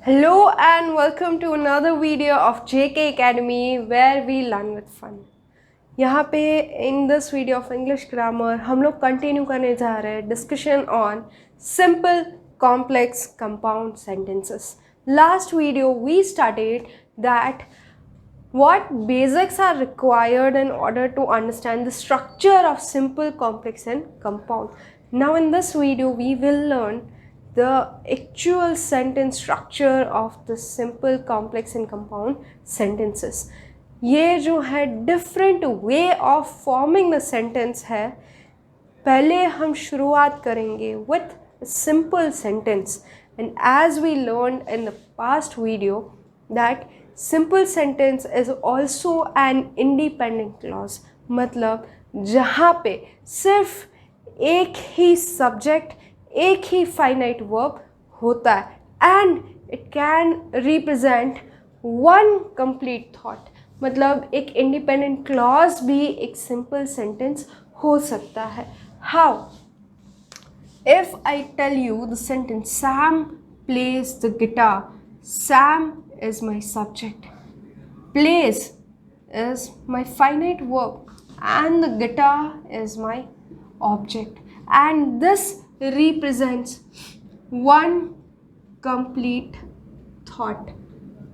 Hello and welcome to another video of JK Academy where we learn with fun. यहाँ पे in this video of English grammar हम लोग continue करने जा रहे हैं discussion on simple complex compound sentences. Last video we studied that what basics are required in order to understand the structure of simple, complex and compound. Now in this video we will learn the actual sentence structure of the simple, complex and compound sentences. ये जो है different way of forming the sentence है. पहले हम शुरुआत करेंगे with a simple sentence, and as we learned in the past video that simple sentence is also an independent clause. मतलब जहाँ पे सिर्फ एक ही subject, एक ही finite verb होता है and it can represent one complete thought. मतलब एक independent clause भी एक simple sentence हो सकता है. How? If I tell you the sentence Sam plays the guitar, Sam is my subject, plays is my finite verb and the guitar is my object, and this represents one complete thought.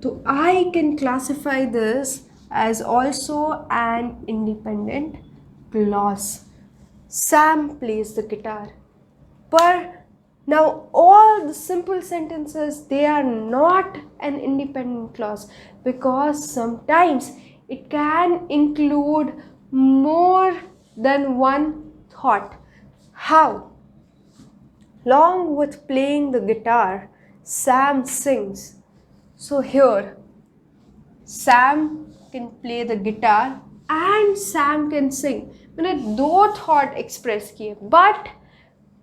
So I can classify this as also an independent clause. Sam plays the guitar. But now all the simple sentences, they are not an independent clause because sometimes it can include more than one thought. How? Along with playing the guitar, Sam sings. So here, Sam can play the guitar and Sam can sing. मैंने दो thought express किए, but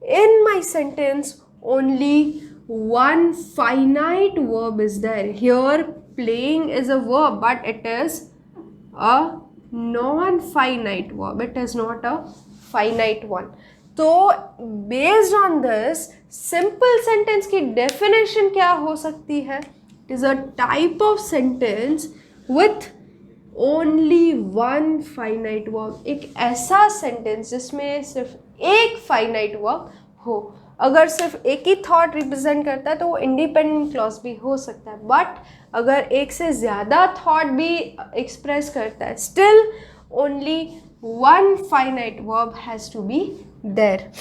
in my sentence only one finite verb is there. Here playing is a verb, but it is a non-finite verb. It is not a finite one. तो based on this, simple sentence की definition क्या हो सकती है? It is a type of sentence with only one finite verb. एक ऐसा sentence जिसमें सिर्फ एक finite verb हो. अगर सिर्फ एक ही thought represent करता है तो वो independent clause भी हो सकता है, but अगर एक से ज़्यादा thought भी express करता है, still only one finite verb has to be there.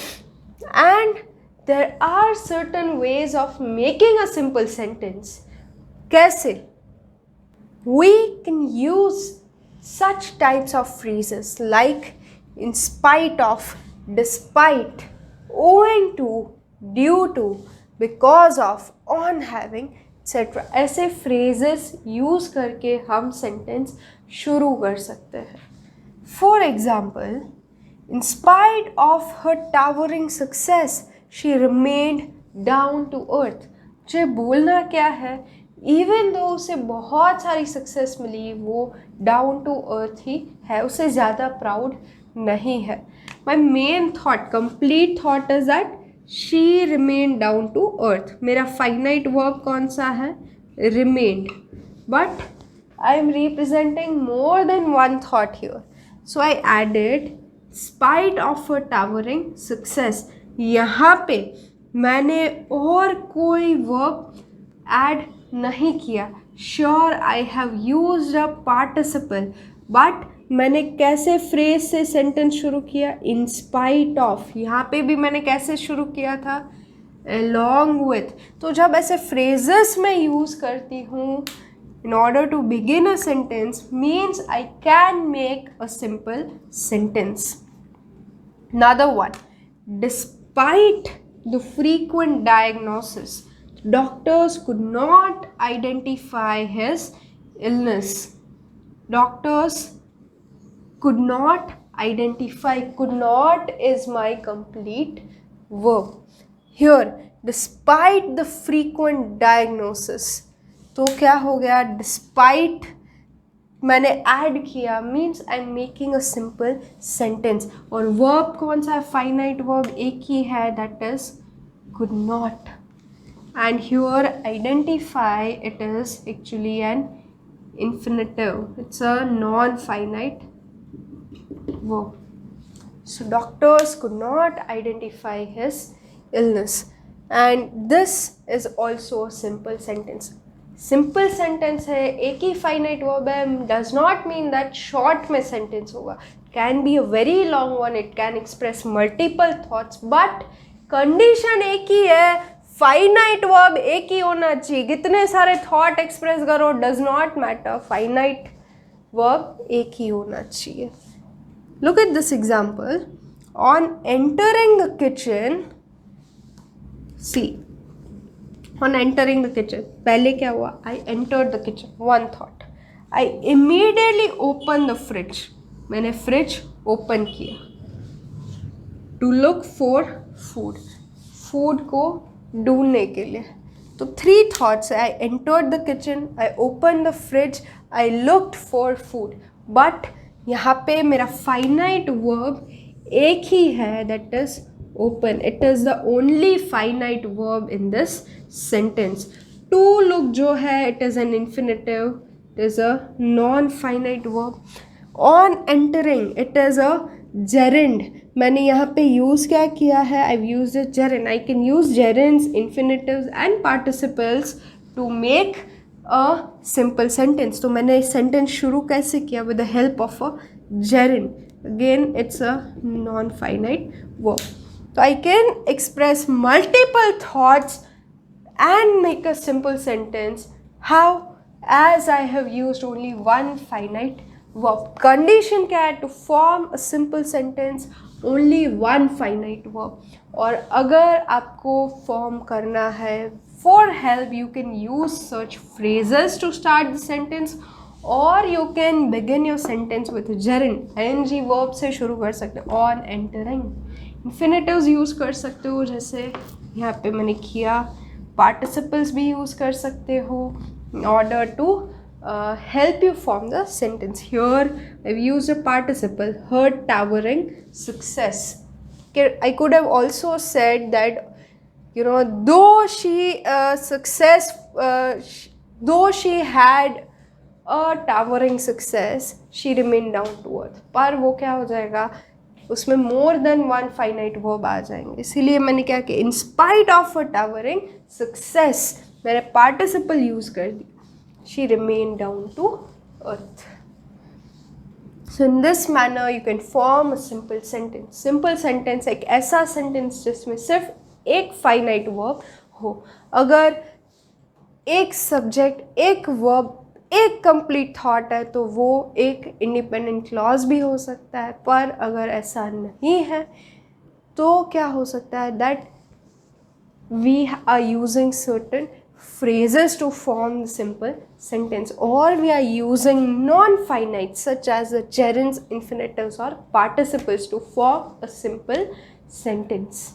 And there are certain ways of making a simple sentence. कैसे? We can use such types of phrases like in spite of, despite, owing to, due to, because of, on having, etc. ऐसे phrases use करके हम sentence शुरू कर सकते हैं. For example, in spite of her towering success, she remained down to earth. मुझे बोलना क्या है? Even though उसे बहुत सारी सक्सेस मिली, वो डाउन टू अर्थ ही है, उसे ज़्यादा प्राउड नहीं है. My main thought, complete thought is that she remain down to earth. मेरा फाइनाइट वर्ब कौन सा है? Remained. But I am representing more than one thought here, so I added spite of a towering success. यहाँ पे मैंने और कोई verb add नहीं किया. Sure I have used a participle, but मैंने कैसे फ्रेज से सेंटेंस शुरू किया? In spite of. यहाँ पे भी मैंने कैसे शुरू किया था? along with. तो जब ऐसे फ्रेजेस मैं यूज़ करती हूँ in order to begin a sentence, means I can make a simple sentence. Another one, despite the frequent diagnosis, doctors could not identify his illness. Doctors could not identify. Could not is my complete verb. Here, despite the frequent diagnosis, तो क्या हो गया? Despite मैंने add किया, means I am making a simple sentence. और verb कौन सा है? फाइनाइट वर्ब एक ही है, that is could not. and here identify, it is actually an infinitive. It's a non-finite verb. So doctors could not identify his illness, and this is also a simple sentence. Simple sentence है, एक ही finite verb है, does not mean that short में sentence होगा. Can be a very long one, it can express multiple thoughts, but condition एक ही है, finite verb एक ही होना चाहिए. कितने सारे थॉट एक्सप्रेस करो, does not matter, finite verb एक ही होना चाहिए. Look at this example. On entering the kitchen, see, on entering the kitchen, पहले क्या हुआ? I entered the kitchen. One thought. I immediately opened the fridge. मैंने fridge open किया. To look for food. Food को ढूंढने के लिए. तो 3 thoughts. I entered the kitchen. I opened the fridge. I looked for food. But यहाँ पे मेरा फाइनाइट वर्ब एक ही है, that is open. It is the only finite verb in this sentence. To look जो है, it is an infinitive, it is a non finite verb. On entering, it is a gerund. मैंने यहाँ पे use क्या किया है? I use a gerund. I can use gerunds, infinitives and participles to make a simple sentence. तो मैंने sentence शुरू कैसे किया? With the help of a gerund. Again it's a non finite verb. तो I can express multiple thoughts and make a simple sentence. How? As I have used only one finite verb. Condition क्या है? To form a simple sentence, only one finite verb. और अगर आपको form करना है, for help you can use such phrases to start the sentence, or you can begin your sentence with gerund. ing verb से शुरू कर सकते हो. On entering. Infinitives use कर सकते हो, जैसे यहाँ पे मैंने किया. पार्टिसिपल्स भी यूज़ कर सकते हो in order to help you form the sentence. Here I've used a participle, her towering success. I could have also said that, you know, though she had a towering success, she remained down to earth. पर वो क्या हो जाएगा, उसमें more than one finite verb आ जाएंगे. इसीलिए मैंने क्या किया, in spite of a towering success मैंने पार्टिसिपल यूज कर दी. She remain down to earth. So in this manner you can form a simple sentence. Simple sentence एक ऐसा सेंटेंस जिसमें सिर्फ एक फाइनाइट वर्ब हो. अगर एक सब्जेक्ट, एक वर्ब, एक कंप्लीट थॉट है तो वो एक इंडिपेंडेंट क्लॉज भी हो सकता है. पर अगर ऐसा नहीं है तो क्या हो सकता है, that we are using certain phrases to form the simple sentence, or we are using non-finite such as the gerunds, infinitives or participles to form a simple sentence.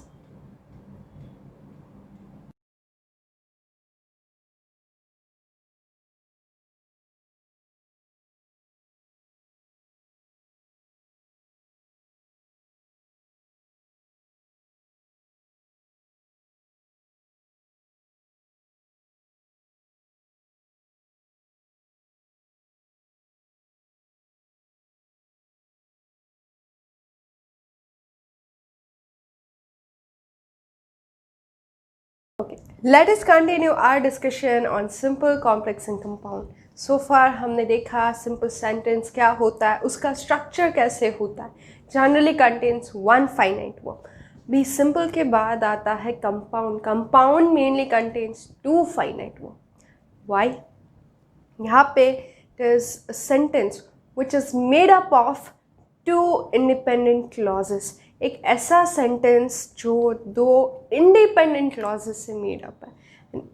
Okay, let us continue our discussion on simple, complex and compound. So far हमने देखा simple sentence क्या होता है, उसका structure कैसे होता है. Generally contains one finite verb. भी simple के बाद आता है compound. Compound mainly contains two finite verb. Why? यहाँ पे it is a sentence which is made up of two independent clauses. एक ऐसा सेंटेंस जो दो इंडिपेंडेंट क्लॉजेस से मेड अप है.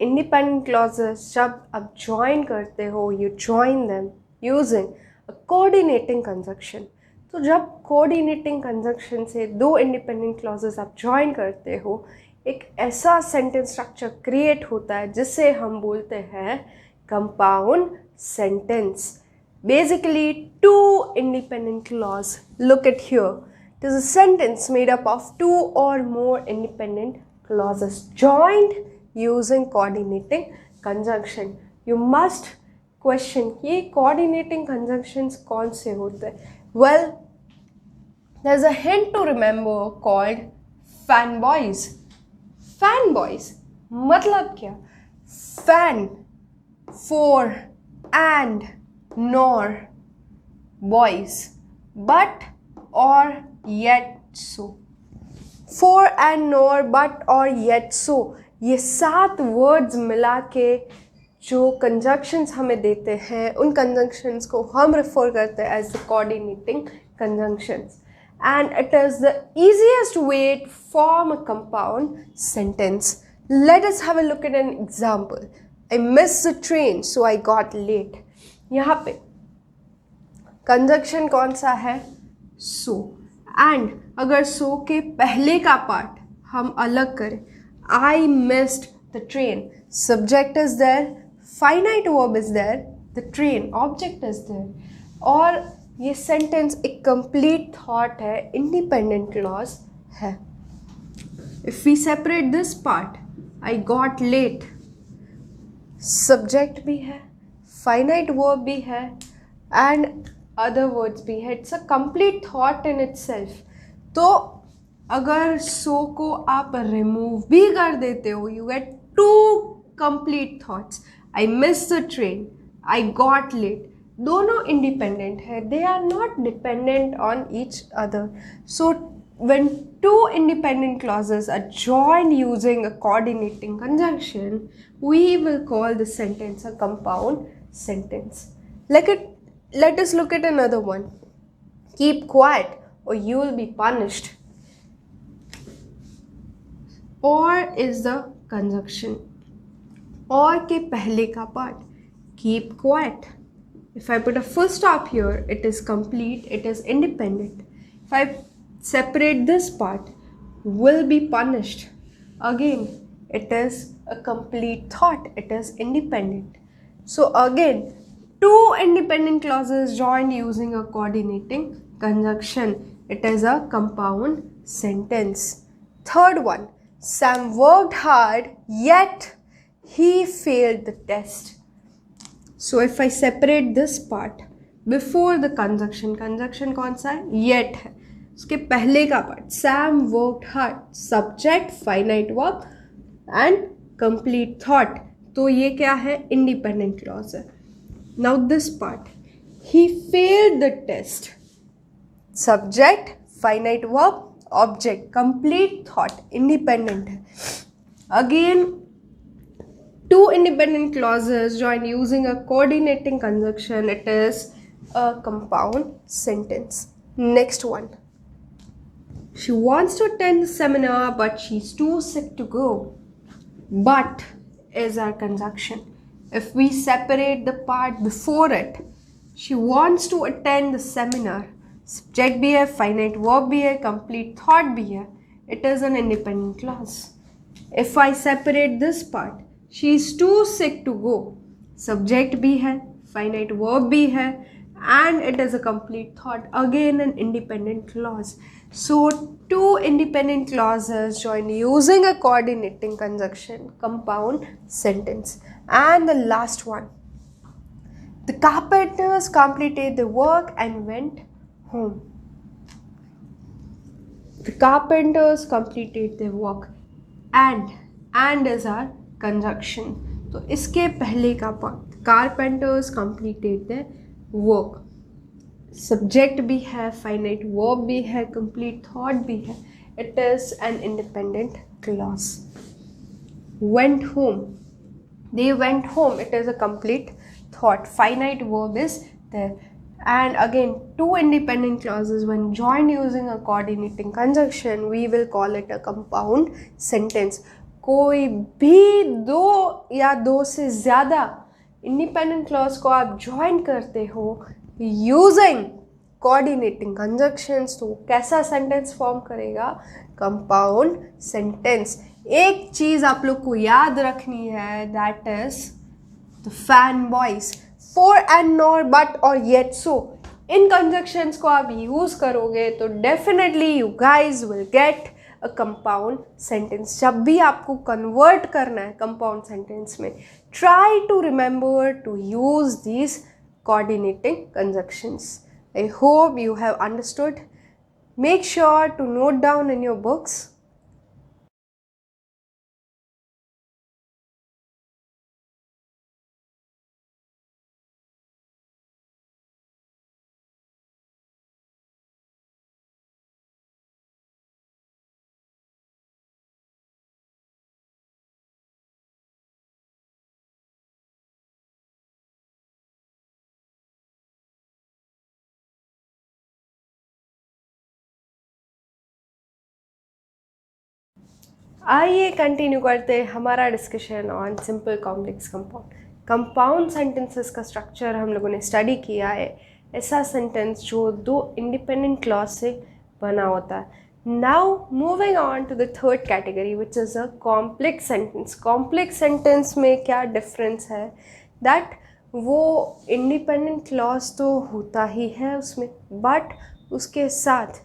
इंडिपेंडेंट क्लॉजेस जब आप ज्वाइन करते हो, you join them using a coordinating conjunction. तो जब कोऑर्डिनेटिंग कंजक्शन से दो इंडिपेंडेंट क्लॉजेस आप ज्वाइन करते हो, एक ऐसा सेंटेंस स्ट्रक्चर क्रिएट होता है जिसे हम बोलते हैं compound sentence. Basically two independent clause. Look at here. It is a sentence made up of two or more independent clauses joined using coordinating conjunction. You must question ये coordinating conjunctions कौन से होते हैं? Well, there's a hint to remember called fanboys. Fanboys मतलब क्या? Fan, for, and, nor, boys, but, or, yet, so. For and nor, but, or, yet, so, ये 7 words मिला के जो कंजंक्शंस हमें देते हैं उन कंजंक्शंस को हम रेफर करते हैं as the coordinating conjunctions, and it is the easiest way to form a compound sentence. Let us have a look at an example. I missed the train so I got late. यहाँ पे conjunction कौन सा है? so. and अगर so के पहले का part हम अलग करें, I missed the train, subject is there, finite verb is there, the train object is there, और ये सेंटेंस एक कंप्लीट थॉट है, इंडिपेंडेंट क्लॉज है. If we separate this part, I got late, subject भी है, फाइनाइट वर्ब भी है and other words भी है. It's a complete thought in itself. तो अगर सो को आप रिमूव भी कर देते हो, you get 2 complete thoughts. I miss the train, I got late. दोनों इंडिपेंडेंट है, they are not dependent on each other. So when 2 independent clauses are joined using a coordinating conjunction, we will call the sentence a compound sentence. Let us look at another one. Keep quiet or you will be punished. Or is the conjunction. Or के पहले का part, keep quiet. If I put a full stop here, it is complete, it is independent. If I separate this part, will be punished, again it is a complete thought, it is independent. So again 2 independent clauses joined using a coordinating conjunction, it is a compound sentence. Third one, Sam worked hard yet he failed the test. So if I separate this part, before the conjunction कौन सा है? yet है. उसके पहले का part, Sam worked hard, subject, finite verb and complete thought. तो ये क्या है? इंडिपेंडेंट क्लॉज है. Now this part, he failed the test, subject, finite verb, object, complete thought, independent है. Again 2 independent clauses joined using a coordinating conjunction, it is a compound sentence. Next one, she wants to attend the seminar but she's too sick to go. But is our conjunction. If we separate the part before it, she wants to attend the seminar, subject भी है, finite verb भी है, complete thought भी है, it is an independent clause. If I separate this part, she is too sick to go, subject भी है, finite verb भी है and it is a complete thought, again an independent clause. So 2 independent clauses joined using a coordinating conjunction, compound sentence. And the last one, the carpenters completed the work and went home. The carpenters completed their work, and is our conjunction. तो इसके पहले का part, carpenters completed their work, subject भी है, finite verb भी है, complete thought भी है, it is an independent clause. Went home, they went home, it is a complete thought, finite verb is there. And again 2 independent clauses when joined using a coordinating conjunction, we will call it a compound sentence. कोई भी 2 या 2 से ज़्यादा independent clause को आप join करते हो using coordinating conjunctions, तो कैसा सेंटेंस फॉर्म करेगा? Compound sentence. एक चीज़ आप लोग को याद रखनी है, that is the fan boys. For and nor, but or yet so, इन कंजंक्शंस को आप यूज़ करोगे तो definitely you guys will get a compound sentence. जब भी आपको कन्वर्ट करना है कंपाउंड सेंटेंस में, try to remember to use these coordinating conjunctions. I hope you have understood. Make sure to note down in your books. आइए continue करते हैं हमारा discussion on simple complex compound. Compound sentences का structure हम लोगों ने study किया है. ऐसा सेंटेंस जो दो इंडिपेंडेंट क्लॉज से बना होता है. Now moving on to the third category which is a complex sentence. Complex sentence में क्या डिफरेंस है, दैट वो इंडिपेंडेंट क्लॉज तो होता ही है उसमें, बट उसके साथ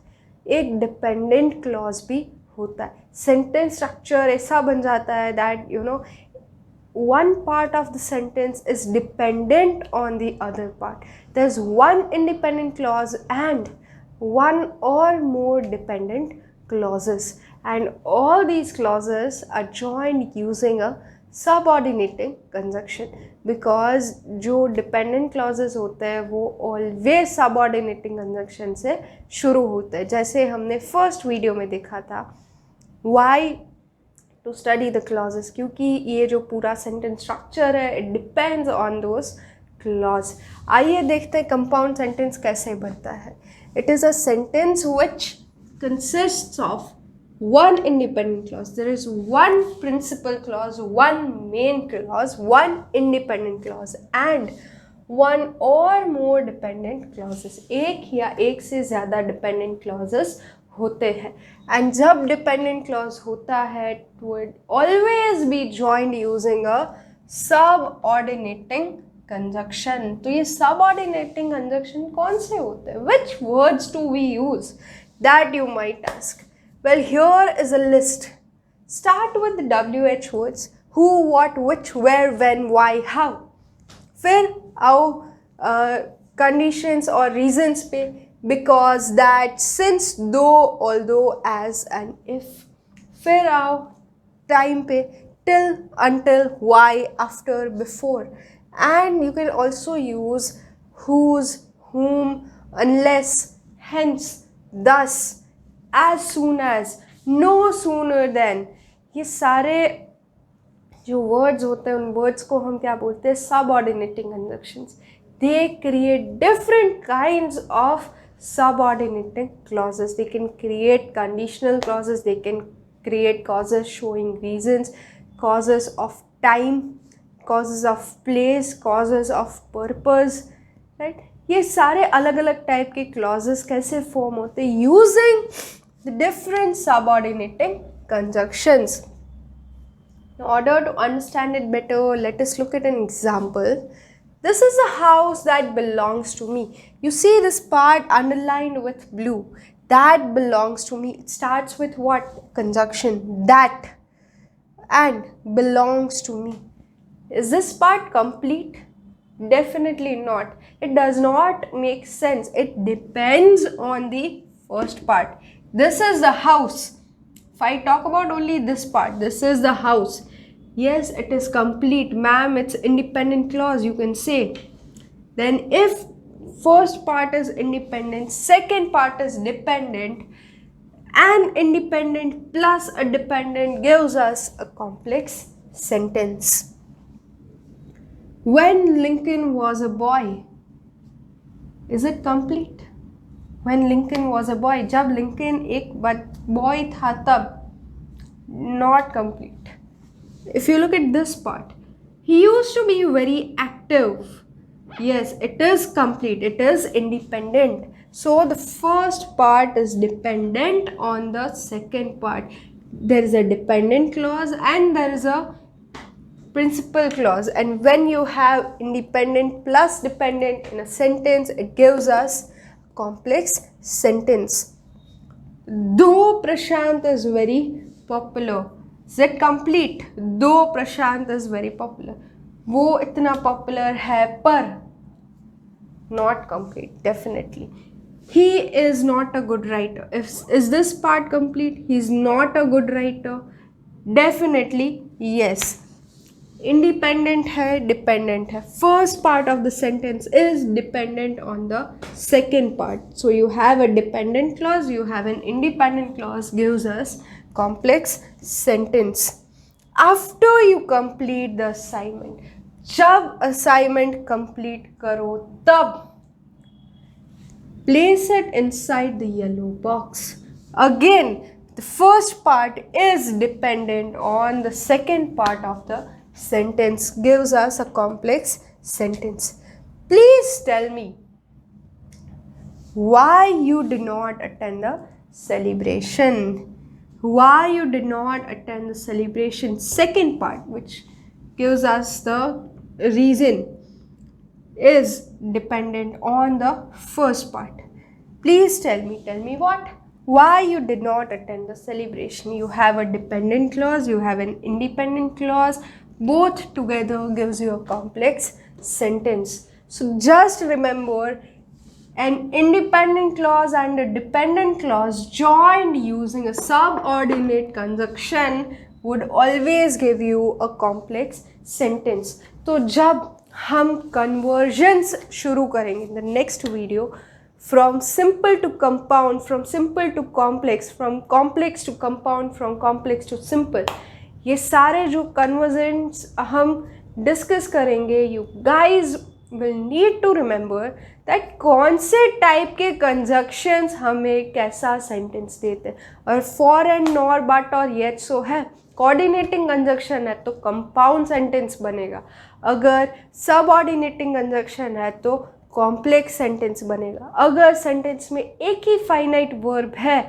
एक डिपेंडेंट क्लॉज भी होता है. सेंटेंस स्ट्रक्चर ऐसा बन जाता है that one part of the sentence is dependent on the other part. There's one independent clause and one or more dependent clauses, and all these clauses are joined using a subordinating conjunction, because जो dependent clauses होते हैं वो always subordinating conjunction से शुरू होते हैं. जैसे हमने first video में देखा था, why to study the clauses, क्योंकि ये जो पूरा sentence structure है it depends on those clause. आइए देखते हैं compound sentence कैसे बनता है. It is a sentence which consists of one independent clause. There is one principal clause, one main clause, one independent clause and one or more dependent clauses. एक या एक से ज़्यादा dependent clauses होते हैं. एंड जब डिपेंडेंट क्लॉज होता है it would always be joined using a subordinating conjunction. तो ये सबऑर्डिनेटिंग कंजक्शन कौन से होते हैं, which words do we use, that you might ask. Well here is a list. Start with WH words, who, what, which, where, when, why, how. फिर आओ conditions और reasons पे, because, that, since, though, although, as and if. फिर आओ time पे, till, until, why, after, before. And you can also use whose, whom, unless, hence, thus, as soon as, no sooner than. ये सारे जो words होते हैं उन words को हम क्या बोलते हैं, subordinating conjunctions. They create different kinds of subordinating clauses. They can create conditional clauses, they can create clauses showing reasons, clauses of time, clauses of place, clauses of purpose, right? ये सारे अलग अलग type के clauses कैसे form होते हैं, using the different subordinating conjunctions. In order to understand it better, let us look at an example. This is a house that belongs to me. You see this part underlined with blue. That belongs to me. It starts with what? Conjunction. That. And belongs to me. Is this part complete? Definitely not. It does not make sense. It depends on the first part. This is the house. If I talk about only this part, this is the house. Yes, it is complete, ma'am. It's independent clause, you can say. Then if first part is independent, second part is dependent, and independent plus a dependent gives us a complex sentence. When Lincoln was a boy, is it complete? When Lincoln was a boy, जब Lincoln एक boy था तब, not complete. If you look at this part, he used to be very active. Yes, it is complete. It is independent. So the first part is dependent on the second part. There is a dependent clause and there is a principal clause. And when you have independent plus dependent in a sentence, it gives us complex sentence. Though Prashant is very popular. Is it complete? Though Prashant is very popular. वो इतना popular है पर not complete, definitely. He is not a good writer. Is this part complete? He is not a good writer. Definitely yes. Independent है, dependent है. First part of the sentence is dependent on the second part. So you have a dependent clause, you have an independent clause, gives us complex sentence. After you complete the assignment, जब assignment complete करो तब place it inside the yellow box. Again, the first part is dependent on the second part of the sentence, gives us a complex sentence. Please tell me why you did not attend the celebration. Why you did not attend the celebration? Second part, which gives us the reason, is dependent on the first part. Please tell me what? Why you did not attend the celebration? You have a dependent clause, you have an independent clause, both together gives you a complex sentence. So just remember, an independent clause and a dependent clause joined using a subordinate conjunction would always give you a complex sentence. तो जब हम conversions शुरू करेंगे in the next video, from simple to compound, from simple to complex, from complex to compound, from complex to simple, ये सारे जो conversions हम discuss करेंगे, you guys will need to remember that कौन से टाइप के कंजक्शंस हमें कैसा सेंटेंस देते हैं. और for and nor but or yet सो है, कोऑर्डिनेटिंग कंजक्शन है तो कंपाउंड सेंटेंस बनेगा. अगर सबऑर्डिनेटिंग कंजक्शन है तो कॉम्प्लेक्स सेंटेंस बनेगा. अगर सेंटेंस में एक ही फाइनाइट वर्ब है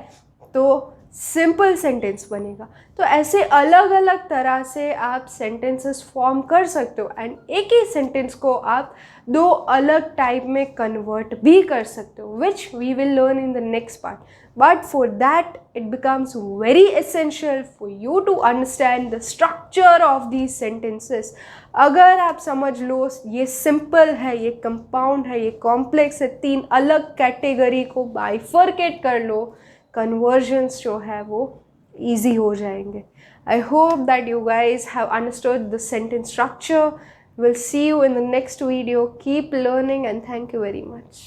तो सिंपल सेंटेंस बनेगा. तो ऐसे अलग अलग तरह से आप सेंटेंसेस फॉर्म कर सकते हो एंड एक ही सेंटेंस को आप दो अलग टाइप में कन्वर्ट भी कर सकते हो, which we will learn in the next part. But for that it becomes very essential for you to understand the structure of these sentences. अगर आप समझ लो ये सिंपल है, ये कंपाउंड है, ये कॉम्प्लेक्स है, तीन अलग कैटेगरी को बाइफर्केट कर लो, कन्वर्जन्स जो है वो ईजी हो जाएंगे. I hope that you guys have understood the sentence structure. We'll see you in the next video. Keep learning and thank you very much.